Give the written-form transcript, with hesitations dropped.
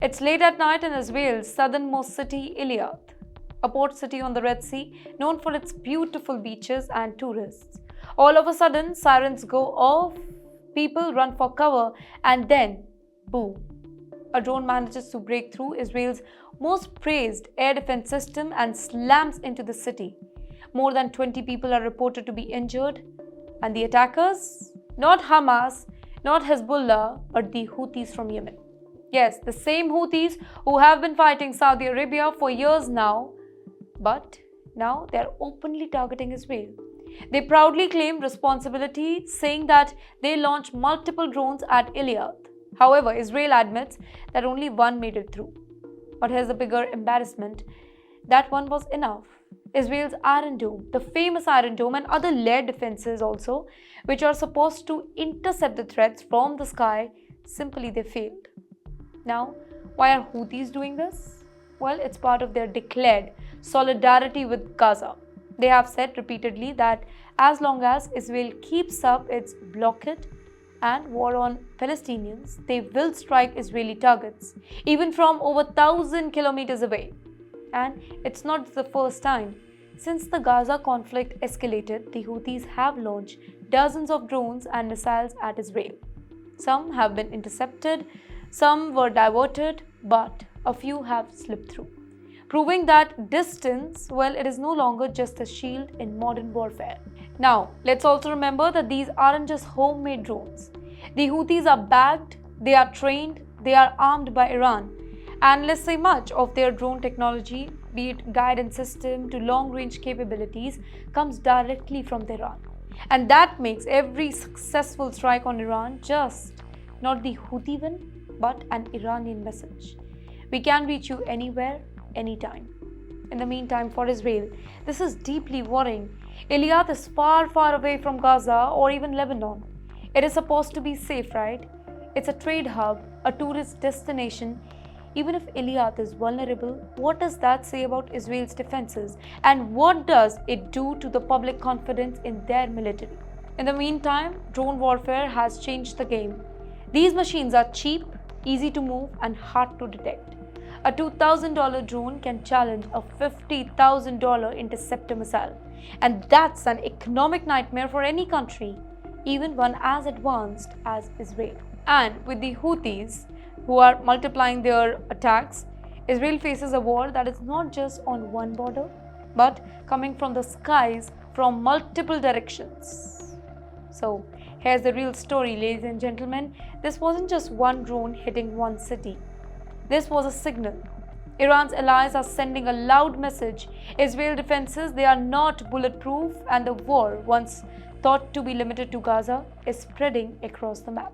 It's late at night in Israel's southernmost city, Eilat, a port city on the Red Sea known for its beautiful beaches and tourists. All of a sudden, sirens go off, people run for cover, and then, boom, a drone manages to break through Israel's most praised air defense system and slams into the city. More than 20 people are reported to be injured, and the attackers? Not Hamas, not Hezbollah, but the Houthis from Yemen. Yes, the same Houthis who have been fighting Saudi Arabia for years now, but now they are openly targeting Israel. They proudly claim responsibility, saying that they launched multiple drones at Eilat. However, Israel admits that only one made it through. But here's the bigger embarrassment: that one was enough. Israel's Iron Dome, the famous Iron Dome, and other layered defenses also, which are supposed to intercept the threats from the sky, simply they failed. Now, why are Houthis doing this? Well, it's part of their declared solidarity with Gaza. They have said repeatedly that as long as Israel keeps up its blockade and war on Palestinians, they will strike Israeli targets, even from over 1,000 kilometers away. And it's not the first time. Since the Gaza conflict escalated, the Houthis have launched dozens of drones and missiles at Israel. Some have been intercepted, some were diverted, but a few have slipped through, proving that distance, well, it is no longer just a shield in modern warfare. Now, let's also remember that these aren't just homemade drones. The Houthis are backed, they are trained, they are armed by Iran. And let's say much of their drone technology, be it guidance system to long-range capabilities, comes directly from Tehran. And that makes every successful strike on Iran just not the Houthi win, but an Iranian message. We can reach you anywhere, anytime. In the meantime, for Israel, this is deeply worrying. Eilat is far, far away from Gaza or even Lebanon. It is supposed to be safe, right? It's a trade hub, a tourist destination. Even if Eilat is vulnerable, what does that say about Israel's defenses? And what does it do to the public confidence in their military? In the meantime, drone warfare has changed the game. These machines are cheap, easy to move, and hard to detect. A $2,000 drone can challenge a $50,000 interceptor missile. And that's an economic nightmare for any country, even one as advanced as Israel. And with the Houthis, who are multiplying their attacks, Israel faces a war that is not just on one border, but coming from the skies from multiple directions. So, here's the real story, ladies and gentlemen. This wasn't just one drone hitting one city. This was a signal. Iran's allies are sending a loud message. Israel defenses, they are not bulletproof, and the war, once thought to be limited to Gaza, is spreading across the map.